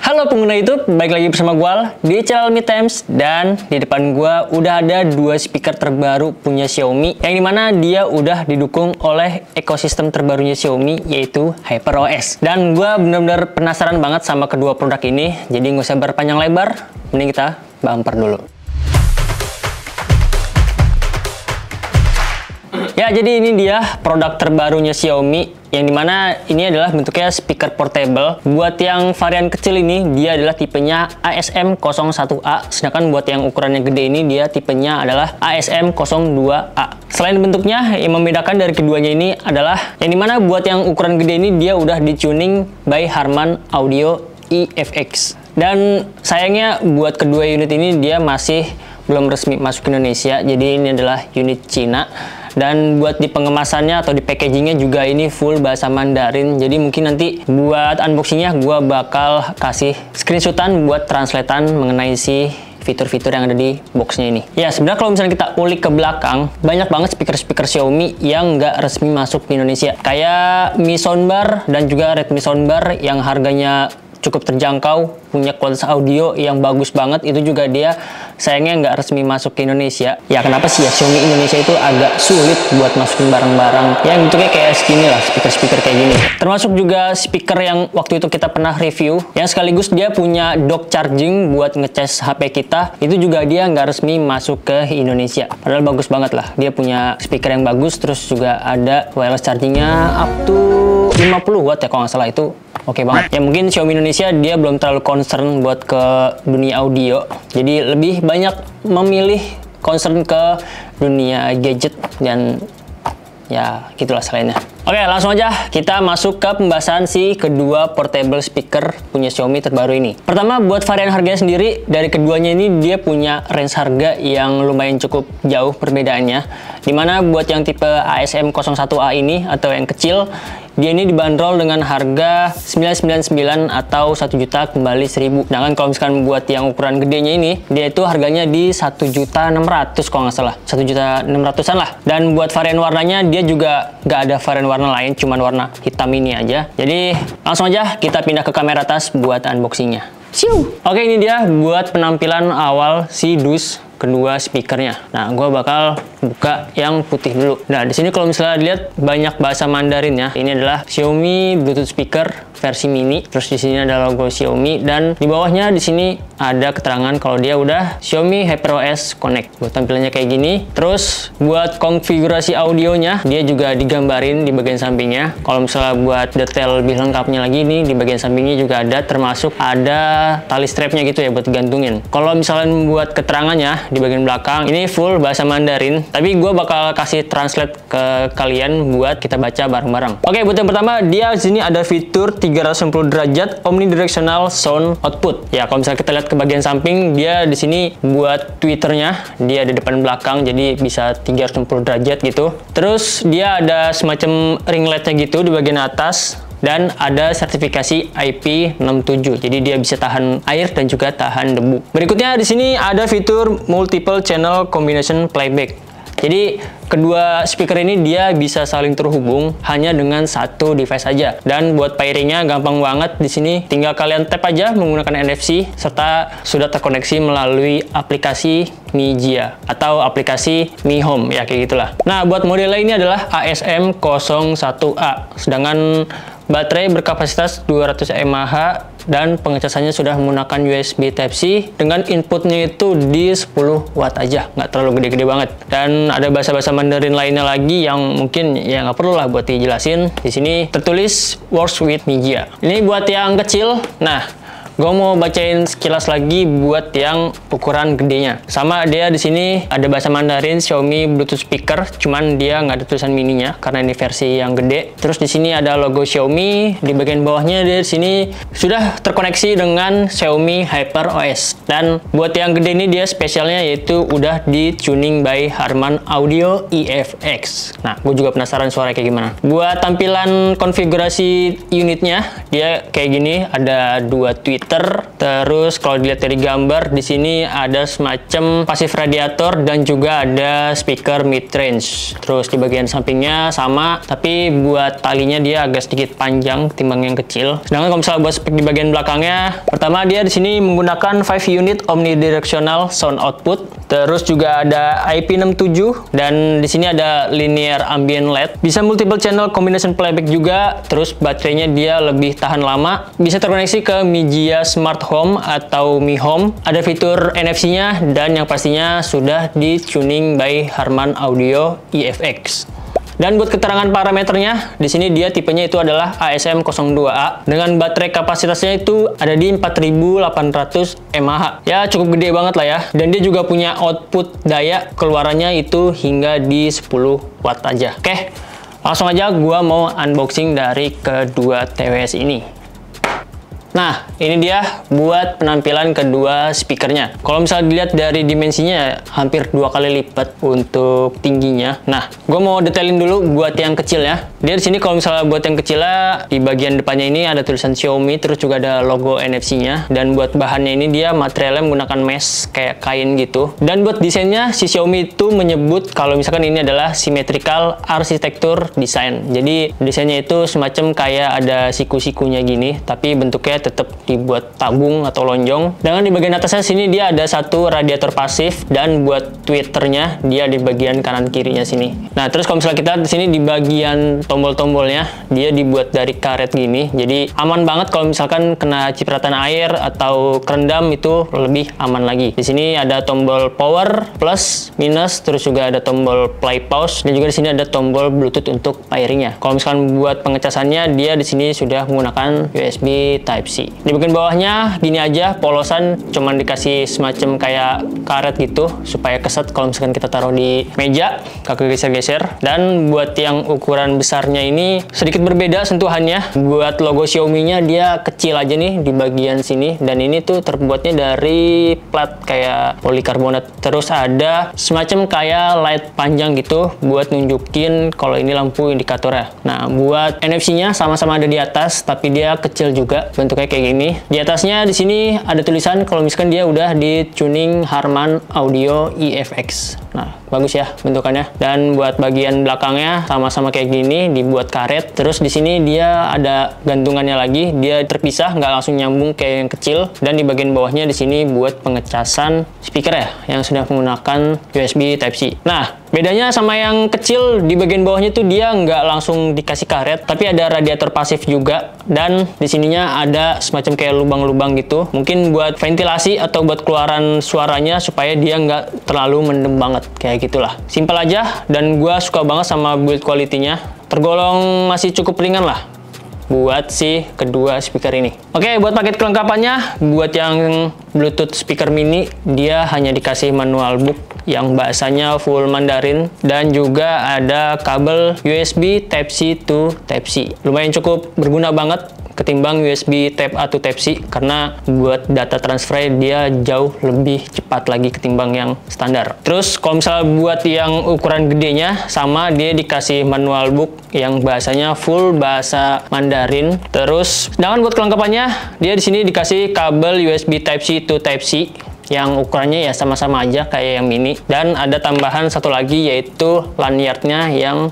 Halo pengguna YouTube, balik lagi bersama gua di channel Mi Times, dan di depan gua udah ada dua speaker terbaru punya Xiaomi, yang dimana dia udah didukung oleh ekosistem terbarunya Xiaomi, yaitu HyperOS. Dan gua bener-bener penasaran banget sama kedua produk ini, jadi nggak usah berpanjang lebar, mending kita bumper dulu. Ya, jadi ini dia produk terbarunya Xiaomi, yang dimana ini adalah bentuknya speaker portable. Buat yang varian kecil ini, dia adalah tipenya ASM01A, sedangkan buat yang ukurannya gede ini, dia tipenya adalah ASM02A. Selain bentuknya, yang membedakan dari keduanya ini adalah, yang dimana buat yang ukuran gede ini, dia udah di-tuning by Harman Audio EFX. Dan sayangnya, buat kedua unit ini, dia masih belum resmi masuk ke Indonesia, jadi ini adalah unit Cina. Dan buat di pengemasannya atau di packagingnya juga ini full bahasa Mandarin. Jadi mungkin nanti buat unboxingnya gue bakal kasih screenshotan buat translatean mengenai si fitur-fitur yang ada di boxnya ini. Ya, sebenarnya kalau misalnya kita ulik ke belakang, banyak banget speaker-speaker Xiaomi yang nggak resmi masuk ke Indonesia. Kayak Mi Soundbar dan juga Redmi Soundbar yang harganya cukup terjangkau, punya kualitas audio yang bagus banget, itu juga dia sayangnya nggak resmi masuk ke Indonesia. Ya kenapa sih ya, Xiaomi Indonesia itu agak sulit buat masukin barang-barang yang bentuknya kayak segini lah, speaker-speaker kayak gini. Termasuk juga speaker yang waktu itu kita pernah review, yang sekaligus dia punya dock charging buat ngecas HP kita, itu juga dia nggak resmi masuk ke Indonesia. Padahal bagus banget lah, dia punya speaker yang bagus, terus juga ada wireless chargingnya up to 50 watt ya kalau nggak salah, itu oke banget. Ya mungkin Xiaomi Indonesia dia belum terlalu concern buat ke dunia audio, jadi lebih banyak memilih concern ke dunia gadget dan ya gitulah selainnya. Oke, langsung aja kita masuk ke pembahasan si kedua portable speaker punya Xiaomi terbaru ini. Pertama, buat varian harganya sendiri, dari keduanya ini dia punya range harga yang lumayan cukup jauh perbedaannya. Dimana buat yang tipe ASM01A ini atau yang kecil, dia ini dibanderol dengan harga 999 atau 1 juta kembali 1000. Sedangkan kalau misalkan buat yang ukuran gedenya ini, dia itu harganya di 1.600.000 kalau nggak salah, 1.600.000-an lah. Dan buat varian warnanya dia juga nggak ada varian warna lain, cuman warna hitam ini aja. Jadi langsung aja kita pindah ke kamera atas buat unboxingnya. Siu. Oke, ini dia buat penampilan awal si dus kedua speakernya. Nah, gue bakal buka yang putih dulu. Nah, di sini kalau misalnya dilihat banyak bahasa Mandarin ya. Ini adalah Xiaomi Bluetooth speaker versi mini. Terus di sini ada logo Xiaomi, dan di bawahnya di sini ada keterangan kalau dia udah Xiaomi HyperOS Connect. Buat tampilannya kayak gini. Terus buat konfigurasi audionya dia juga digambarin di bagian sampingnya. Kalau misalnya buat detail lebih lengkapnya lagi nih, di bagian sampingnya juga ada, termasuk ada tali strapnya gitu ya buat digantungin. Kalau misalnya buat keterangannya di bagian belakang ini full bahasa Mandarin, tapi gue bakal kasih translate ke kalian buat kita baca bareng-bareng. Oke, buat yang pertama, dia di sini ada fitur 360 derajat omnidirectional sound output. Ya, kalau misalnya kita lihat ke bagian samping, dia di sini buat tweeternya dia ada depan belakang, jadi bisa 360 derajat gitu. Terus dia ada semacam ring lightnya gitu di bagian atas, dan ada sertifikasi IP67, jadi dia bisa tahan air dan juga tahan debu. Berikutnya di sini ada fitur multiple channel combination playback. Jadi kedua speaker ini dia bisa saling terhubung hanya dengan satu device saja. Dan buat pairingnya gampang banget, di sini tinggal kalian tap aja menggunakan NFC, serta sudah terkoneksi melalui aplikasi Mi Jia atau aplikasi Mi Home ya, kayak gitulah. Nah, buat modelnya ini adalah ASM01A, sedangkan baterai berkapasitas 200 mAh dan pengecasannya sudah menggunakan USB Type-C dengan inputnya itu di 10 watt aja, nggak terlalu gede-gede banget. Dan ada bahasa-bahasa Mandarin lainnya lagi yang mungkin ya nggak perlu lah buat dijelasin. Di sini tertulis works with Mi Jia. Ini buat yang kecil. Nah, gue mau bacain sekilas lagi buat yang ukuran gedenya. Sama dia di sini ada bahasa Mandarin Xiaomi Bluetooth speaker, cuman dia nggak ada tulisan mininya karena ini versi yang gede. Terus di sini ada logo Xiaomi, di bagian bawahnya dia di sini sudah terkoneksi dengan Xiaomi HyperOS. Dan buat yang gede ini dia spesialnya yaitu udah di tuning by Harman Audio EFX. Nah, gue juga penasaran suara kayak gimana. Buat tampilan konfigurasi unitnya dia kayak gini, ada dua tweet. heater. Terus kalau dilihat dari gambar di sini ada semacam passive radiator dan juga ada speaker mid range. Terus di bagian sampingnya sama, tapi buat talinya dia agak sedikit panjang ketimbang yang kecil. Sedangkan kalau misalnya buat spek di bagian belakangnya, pertama dia di sini menggunakan 5 unit omnidirectional sound output. Terus juga ada IP67 dan di sini ada linear ambient LED. Bisa multiple channel combination playback juga. Terus baterainya dia lebih tahan lama. Bisa terkoneksi ke Mijia Smart Home atau Mi Home. Ada fitur NFC-nya dan yang pastinya sudah di tuning by Harman Audio EFX. Dan buat keterangan parameternya, di sini dia tipenya itu adalah ASM02A dengan baterai kapasitasnya itu ada di 4800 mAh. Ya cukup gede banget lah ya. Dan dia juga punya output daya keluarannya itu hingga di 10 watt aja. Oke, langsung aja gua mau unboxing dari kedua TWS ini. Nah, ini dia buat penampilan kedua speakernya. Kalau misalnya dilihat dari dimensinya, hampir 2 kali lipat untuk tingginya. Nah, gue mau detailin dulu buat yang kecil ya. Dia di sini kalau misalnya buat yang kecilnya, di bagian depannya ini ada tulisan Xiaomi, terus juga ada logo NFC-nya. Dan buat bahannya ini dia materialnya menggunakan mesh kayak kain gitu. Dan buat desainnya, si Xiaomi itu menyebut kalau misalkan ini adalah symmetrical architecture design. Jadi desainnya itu semacam kayak ada siku-sikunya gini, tapi bentuknya tetap dibuat tabung atau lonjong. Dengan di bagian atasnya sini dia ada satu radiator pasif dan buat tweeternya dia di bagian kanan kirinya sini. Nah, terus kalau misalnya kita di sini di bagian tombol-tombolnya dia dibuat dari karet gini. Jadi aman banget kalau misalkan kena cipratan air atau kerendam itu lebih aman lagi. Di sini ada tombol power, plus, minus, terus juga ada tombol play pause dan juga di sini ada tombol Bluetooth untuk pairingnya. Kalau misalkan buat pengecasannya dia di sini sudah menggunakan USB Type-C. Di bagian bawahnya gini aja polosan, cuman dikasih semacam kayak karet gitu supaya keset kalau misalkan kita taruh di meja, kagak geser-geser. Dan buat yang ukuran besarnya ini sedikit berbeda sentuhannya. Buat logo Xiaomi-nya dia kecil aja nih di bagian sini, dan ini tuh terbuatnya dari plat kayak polikarbonat. Terus ada semacam kayak light panjang gitu buat nunjukin kalau ini lampu indikatornya. Nah, buat NFC-nya sama-sama ada di atas, tapi dia kecil juga bentuknya kayak gini. Di atasnya di sini ada tulisan kalau misalkan dia udah di tuning Harman Audio EFX. Nah, bagus ya bentukannya. Dan buat bagian belakangnya sama-sama kayak gini, dibuat karet. Terus di sini dia ada gantungannya lagi, dia terpisah, nggak langsung nyambung kayak yang kecil. Dan di bagian bawahnya di sini buat pengecasan speaker ya, yang sudah menggunakan USB Type-C. Nah, bedanya sama yang kecil, di bagian bawahnya tuh dia nggak langsung dikasih karet, tapi ada radiator pasif juga. Dan di sininya ada semacam kayak lubang-lubang gitu. Mungkin buat ventilasi atau buat keluaran suaranya supaya dia nggak terlalu mendem banget. Kayak gitulah. Simpel aja, dan gue suka banget sama build quality-nya. Tergolong masih cukup ringan lah buat si kedua speaker ini. Oke, buat paket kelengkapannya, buat yang Bluetooth speaker mini, dia hanya dikasih manual book yang bahasanya full Mandarin, dan juga ada kabel USB Type-C to Type-C. Lumayan cukup berguna banget ketimbang USB Type A to Type-C, karena buat data transfer dia jauh lebih cepat lagi ketimbang yang standar. Terus kalau misalnya buat yang ukuran gedenya sama, dia dikasih manual book yang bahasanya full bahasa Mandarin. Terus sedangkan buat kelengkapannya dia di sini dikasih kabel USB Type-C to Type-C yang ukurannya ya sama-sama aja kayak yang mini, dan ada tambahan satu lagi yaitu lanyardnya yang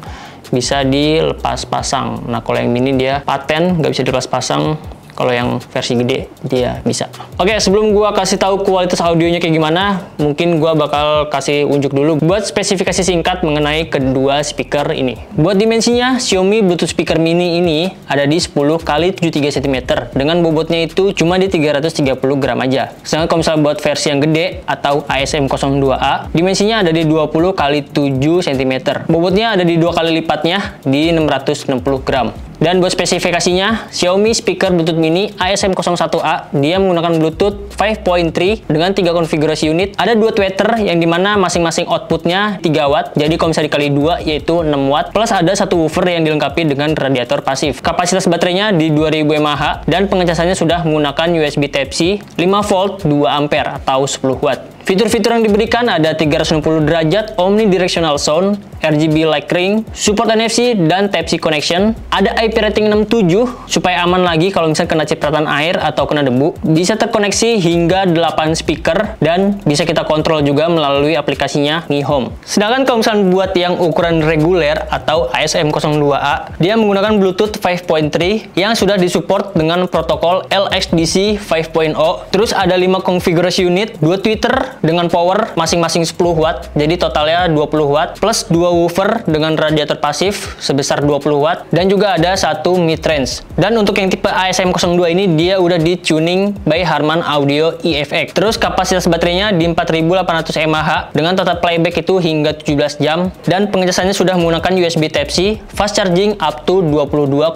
bisa dilepas pasang. Nah, kalau yang mini dia paten, nggak bisa dilepas pasang. Kalau yang versi gede dia bisa. Oke, sebelum gua kasih tahu kualitas audionya kayak gimana, mungkin gua bakal kasih unjuk dulu buat spesifikasi singkat mengenai kedua speaker ini. Buat dimensinya, Xiaomi Bluetooth speaker mini ini ada di 10 x 73 cm dengan bobotnya itu cuma di 330 gram aja. Sedangkan kalau misalnya buat versi yang gede atau ASM02A, dimensinya ada di 20 x 7 cm. Bobotnya ada di 2 kali lipatnya di 660 gram. Dan buat spesifikasinya, Xiaomi speaker Bluetooth mini ASM01A dia menggunakan Bluetooth 5.3 dengan 3 konfigurasi unit. Ada 2 tweeter yang dimana masing-masing outputnya 3 watt. Jadi kalau misalnya dikali 2 yaitu 6 watt. Plus ada satu woofer yang dilengkapi dengan radiator pasif. Kapasitas baterainya di 2000 mAh dan pengecasannya sudah menggunakan USB Type-C 5 volt 2 ampere atau 10 watt. Fitur-fitur yang diberikan ada 360 derajat omnidirectional sound, RGB light ring, support NFC dan Type-C connection. Ada IP rating 67 supaya aman lagi kalau misalnya kena cipratan air atau kena debu. Bisa terkoneksi hingga 8 speaker dan bisa kita kontrol juga melalui aplikasinya Mi Home. Sedangkan kalau misalnya buat yang ukuran reguler atau ASM02A, dia menggunakan Bluetooth 5.3 yang sudah disupport dengan protokol LXDC 5.0. Terus ada 5 konfigurasi unit, 2 tweeter dengan power masing-masing 10 watt, jadi totalnya 20 watt, plus 2 woofer dengan radiator pasif sebesar 20 watt, dan juga ada 1 mid-range. Dan untuk yang tipe ASM02 ini, dia udah di tuning by Harman Audio EFX. Terus kapasitas baterainya di 4800 mAh dengan total playback itu hingga 17 jam, dan pengecasannya sudah menggunakan USB Type-C, fast charging up to 22,5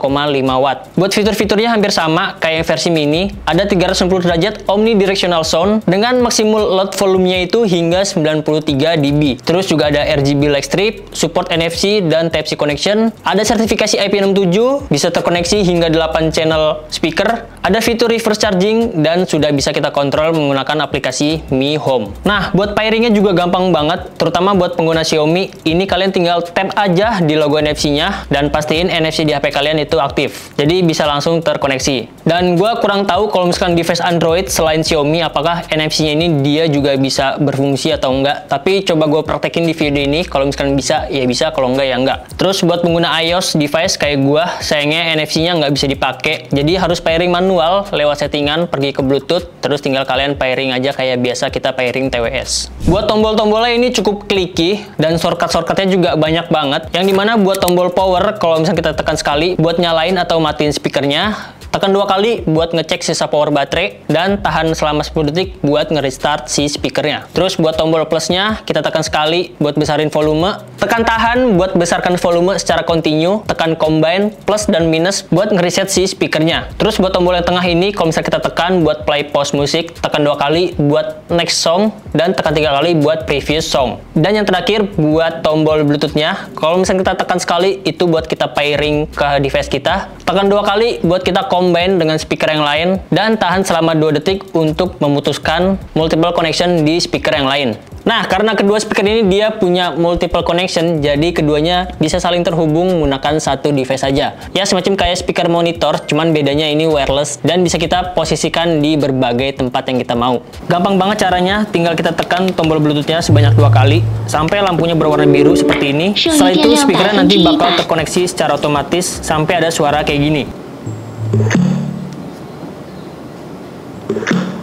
watt. Buat fitur-fiturnya hampir sama kayak versi mini, ada 360 derajat omnidirectional sound dengan maksimal load volumenya itu hingga 93 dB. Terus juga ada RGB light strip, support NFC dan Type-C connection, ada sertifikasi IP67, bisa terkoneksi hingga 8 channel speaker, ada fitur reverse charging, dan sudah bisa kita kontrol menggunakan aplikasi Mi Home. Nah, buat pairingnya juga gampang banget, terutama buat pengguna Xiaomi. Ini kalian tinggal tap aja di logo NFC-nya dan pastiin NFC di HP kalian itu aktif. Jadi bisa langsung terkoneksi. Dan gue kurang tahu kalau misalkan device Android selain Xiaomi, apakah NFC-nya ini dia juga bisa berfungsi atau enggak. Tapi coba gue praktekin di video ini. Kalau misalkan bisa, ya bisa. Kalau enggak, ya enggak. Terus buat pengguna iOS device kayak gue, sayangnya NFC-nya nggak bisa dipakai. Jadi harus pairing manual lewat settingan, pergi ke Bluetooth, terus tinggal kalian pairing aja kayak biasa kita pairing TWS. Buat tombol-tombolnya ini cukup clicky, dan shortcut-shortcutnya juga banyak banget. Yang dimana buat tombol power, kalau misalnya kita tekan sekali buat nyalain atau matiin speakernya, tekan 2 kali buat ngecek sisa power baterai, dan tahan selama 10 detik buat nge-restart si speakernya. Terus buat tombol plusnya, kita tekan sekali buat besarin volume, tekan tahan buat besarkan volume secara kontinu, tekan combine plus dan minus buat nge-reset si speakernya. Terus buat tombol yang tengah ini, kalau misalnya kita tekan buat play pause musik, tekan 2 kali buat next song, dan tekan 3 kali buat previous song. Dan yang terakhir buat tombol bluetoothnya, kalau misalnya kita tekan sekali itu buat kita pairing ke device kita, tekan 2 kali buat kita combine dengan speaker yang lain, dan tahan selama 2 detik untuk memutuskan multiple connection di speaker yang lain. Nah, karena kedua speaker ini dia punya multiple connection, jadi keduanya bisa saling terhubung menggunakan satu device saja. Ya, semacam kayak speaker monitor, cuman bedanya ini wireless dan bisa kita posisikan di berbagai tempat yang kita mau. Gampang banget caranya, tinggal kita tekan tombol bluetoothnya sebanyak 2 kali sampai lampunya berwarna biru seperti ini. Setelah itu speakernya nanti bakal terkoneksi secara otomatis sampai ada suara kayak gini.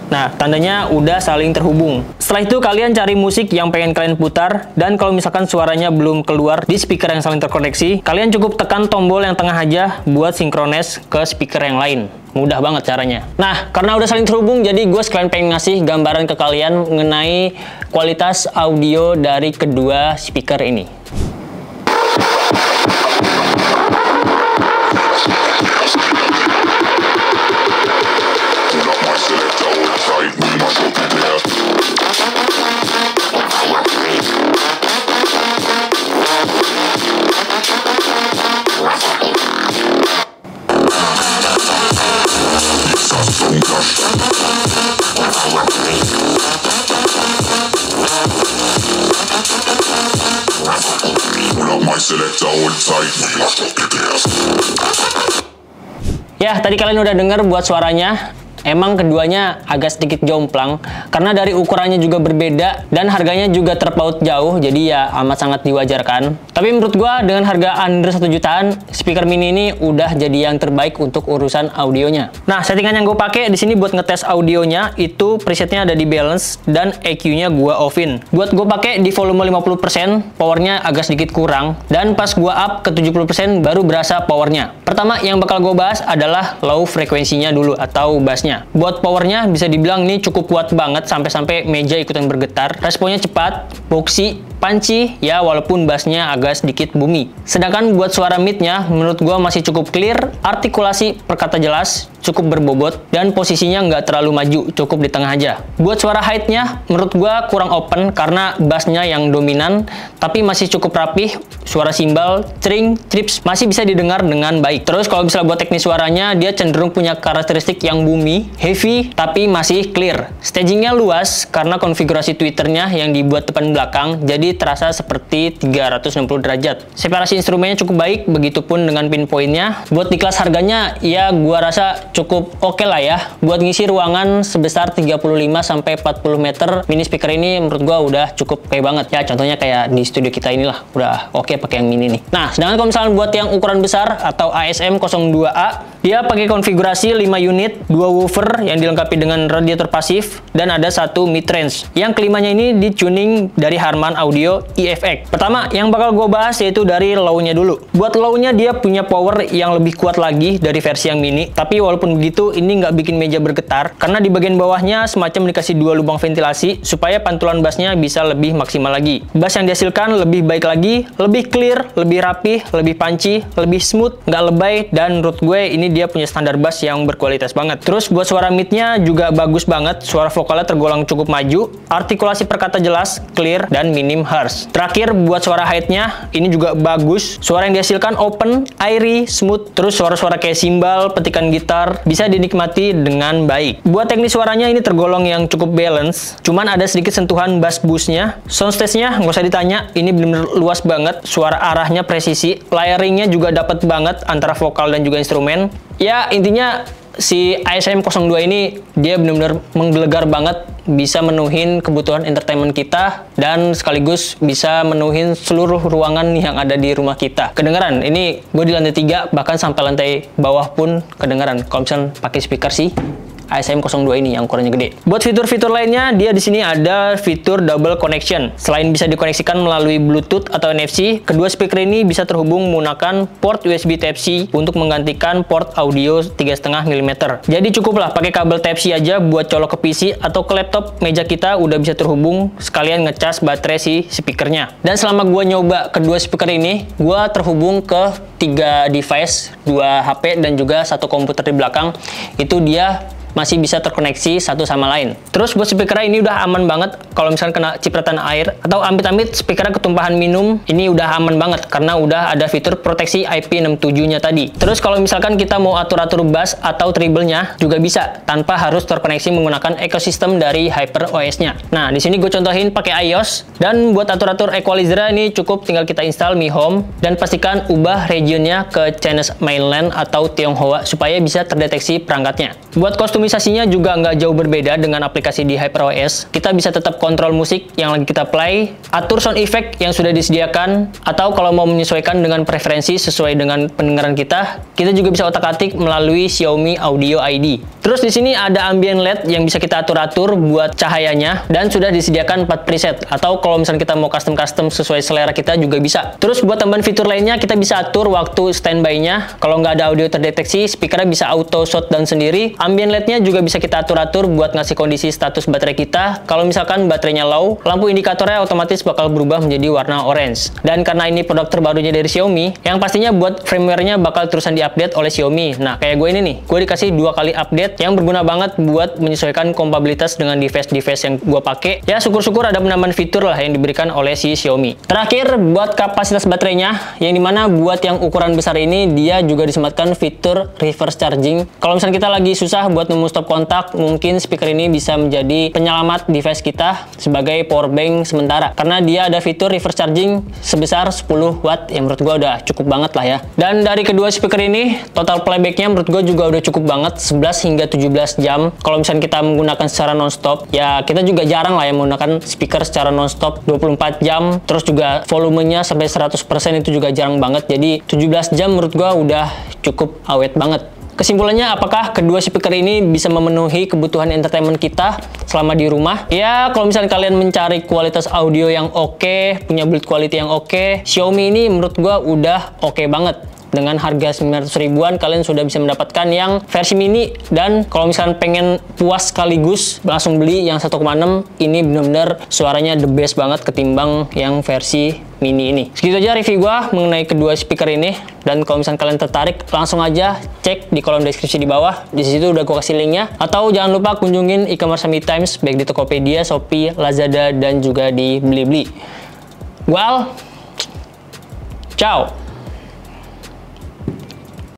Nah, tandanya udah saling terhubung. Setelah itu kalian cari musik yang pengen kalian putar, dan kalau misalkan suaranya belum keluar di speaker yang saling terkoneksi, kalian cukup tekan tombol yang tengah aja buat sinkronis ke speaker yang lain. Mudah banget caranya. Nah, karena udah saling terhubung, jadi gue sekalian pengen ngasih gambaran ke kalian mengenai kualitas audio dari kedua speaker ini. Ya, tadi kalian udah dengar buat suaranya. Emang keduanya agak sedikit jomplang karena dari ukurannya juga berbeda dan harganya juga terpaut jauh, jadi ya amat sangat diwajarkan. Tapi menurut gua dengan harga under 1 jutaan, speaker mini ini udah jadi yang terbaik untuk urusan audionya. Nah, settingan yang gue pakai di sini buat ngetes audionya itu presetnya ada di balance dan EQ-nya gua off-in. Buat gue pakai di volume 50%, powernya agak sedikit kurang, dan pas gua up ke 70% baru berasa powernya. Pertama yang bakal gue bahas adalah low frekuensinya dulu atau bassnya. Buat powernya bisa dibilang ini cukup kuat banget sampai-sampai meja ikutan bergetar. Responnya cepat, boxy, punchy, ya walaupun bassnya agak sedikit boomy. Sedangkan buat suara midnya, menurut gua masih cukup clear, artikulasi perkata jelas, cukup berbobot, dan posisinya nggak terlalu maju, cukup di tengah aja. Buat suara high-nya, menurut gua kurang open karena bassnya yang dominan, tapi masih cukup rapih, suara simbal, string, trips masih bisa didengar dengan baik. Terus kalau misalnya buat teknis suaranya, dia cenderung punya karakteristik yang boomy, heavy, tapi masih clear. Stagingnya luas karena konfigurasi tweeternya yang dibuat depan belakang, jadi terasa seperti 360 derajat. Separasi instrumennya cukup baik, begitupun dengan pinpointnya. Buat di kelas harganya, ya gua rasa cukup oke lah ya. Buat ngisi ruangan sebesar 35-40 meter, mini speaker ini menurut gua udah cukup oke banget. Ya contohnya kayak di studio kita inilah, udah oke pakai yang mini nih. Nah, sedangkan kalau misalnya buat yang ukuran besar atau ASM02A, dia pakai konfigurasi 5 unit, 2 woofer yang dilengkapi dengan radiator pasif, dan ada satu mid-range. Yang kelimanya ini di-tuning dari Harman Audio EFX. Pertama, yang bakal gue bahas yaitu dari low-nya dulu. Buat low-nya dia punya power yang lebih kuat lagi dari versi yang mini, tapi walaupun begitu, ini nggak bikin meja bergetar, karena di bagian bawahnya semacam dikasih 2 lubang ventilasi, supaya pantulan bassnya bisa lebih maksimal lagi. Bass yang dihasilkan lebih baik lagi, lebih clear, lebih rapih, lebih punchy, lebih smooth, nggak lebay, dan menurut gue ini dia punya standar bass yang berkualitas banget. Terus buat suara midnya juga bagus banget, suara vokalnya tergolong cukup maju, artikulasi perkata jelas, clear, dan minim harsh. Terakhir buat suara high-nya, ini juga bagus, suara yang dihasilkan open, airy, smooth, terus suara-suara kayak simbal, petikan gitar, bisa dinikmati dengan baik. Buat teknis suaranya ini tergolong yang cukup balance, cuman ada sedikit sentuhan bass boost-nya. Soundstage-nya nggak usah ditanya, ini benar-benar luas banget, suara arahnya presisi, layering-nya juga dapat banget antara vokal dan juga instrumen. Ya intinya si ASM02 ini dia benar-benar menggelegar banget, bisa menuhin kebutuhan entertainment kita dan sekaligus bisa menuhin seluruh ruangan yang ada di rumah kita. Kedengeran, ini gue di lantai 3 bahkan sampai lantai bawah pun kedengeran kalau misalnya pakai speaker sih ASM02 ini yang ukurannya gede. Buat fitur-fitur lainnya, dia di sini ada fitur double connection. Selain bisa dikoneksikan melalui Bluetooth atau NFC, kedua speaker ini bisa terhubung menggunakan port USB Type-C untuk menggantikan port audio 3,5 mm. Jadi cukuplah pakai kabel Type-C aja buat colok ke PC atau ke laptop meja kita udah bisa terhubung, sekalian ngecas baterai si speakernya. Dan selama gua nyoba kedua speaker ini, gua terhubung ke 3 device, 2 HP dan juga 1 komputer di belakang. Itu dia masih bisa terkoneksi satu sama lain. Terus buat speakernya ini udah aman banget kalau misalnya kena cipratan air atau amit-amit speakernya ketumpahan minum, ini udah aman banget karena udah ada fitur proteksi IP67-nya tadi. Terus kalau misalkan kita mau atur-atur bass atau treble-nya juga bisa tanpa harus terkoneksi menggunakan ekosistem dari HyperOS-nya. Nah, di sini gue contohin pakai iOS, dan buat atur-atur equalizer ini cukup tinggal kita install Mi Home dan pastikan ubah regionnya ke Chinese Mainland atau Tionghoa supaya bisa terdeteksi perangkatnya. Buat kostumisasinya juga nggak jauh berbeda dengan aplikasi di HyperOS. Kita bisa tetap kontrol musik yang lagi kita play, atur sound effect yang sudah disediakan, atau kalau mau menyesuaikan dengan preferensi sesuai dengan pendengaran kita juga bisa otak-atik melalui Xiaomi Audio ID. Terus di sini ada ambient LED yang bisa kita atur-atur buat cahayanya, dan sudah disediakan 4 preset, atau kalau misalnya kita mau custom-custom sesuai selera kita juga bisa. Terus buat tambahan fitur lainnya, kita bisa atur waktu standby-nya. Kalau nggak ada audio terdeteksi, speakernya bisa auto shutdown sendiri. Ambient LED-nya juga bisa kita atur-atur buat ngasih kondisi status baterai kita. Kalau misalkan baterainya low, lampu indikatornya otomatis bakal berubah menjadi warna orange. Dan karena ini produk terbarunya dari Xiaomi, yang pastinya buat firmware-nya bakal terusan diupdate oleh Xiaomi. Nah, kayak gue ini nih, gue dikasih 2 kali update yang berguna banget buat menyesuaikan kompatibilitas dengan device-device yang gue pakai. Ya, syukur-syukur ada penambahan fitur lah yang diberikan oleh si Xiaomi. Terakhir, buat kapasitas baterainya, yang dimana buat yang ukuran besar ini, dia juga disematkan fitur reverse charging. Kalau misalnya kita lagi susah buat nemu stop kontak, mungkin speaker ini bisa menjadi penyelamat device kita sebagai power bank sementara, karena dia ada fitur reverse charging sebesar 10 watt yang menurut gue udah cukup banget lah ya. Dan dari kedua speaker ini, total playbacknya menurut gue juga udah cukup banget, 11 hingga 17 jam. Kalau misalnya kita menggunakan secara non-stop, ya kita juga jarang lah yang menggunakan speaker secara non-stop 24 jam, terus juga volumenya sampai 100% itu juga jarang banget. Jadi 17 jam menurut gue udah cukup awet banget. Kesimpulannya, apakah kedua speaker ini bisa memenuhi kebutuhan entertainment kita selama di rumah? Ya, kalau misalnya kalian mencari kualitas audio yang oke, punya build quality yang oke, Xiaomi ini menurut gua udah oke banget. dengan harga 900 ribuan kalian sudah bisa mendapatkan yang versi mini. Dan kalau misalkan pengen puas sekaligus langsung beli yang 1,6, ini benar-benar suaranya the best banget ketimbang yang versi mini ini. Segitu aja review gua mengenai kedua speaker ini, dan kalau misalkan kalian tertarik langsung aja cek di kolom deskripsi di bawah. Di situ udah gua kasih linknya. Atau jangan lupa kunjungin e-commerce Times baik di Tokopedia, Shopee, Lazada dan juga di Blibli. Well, ciao.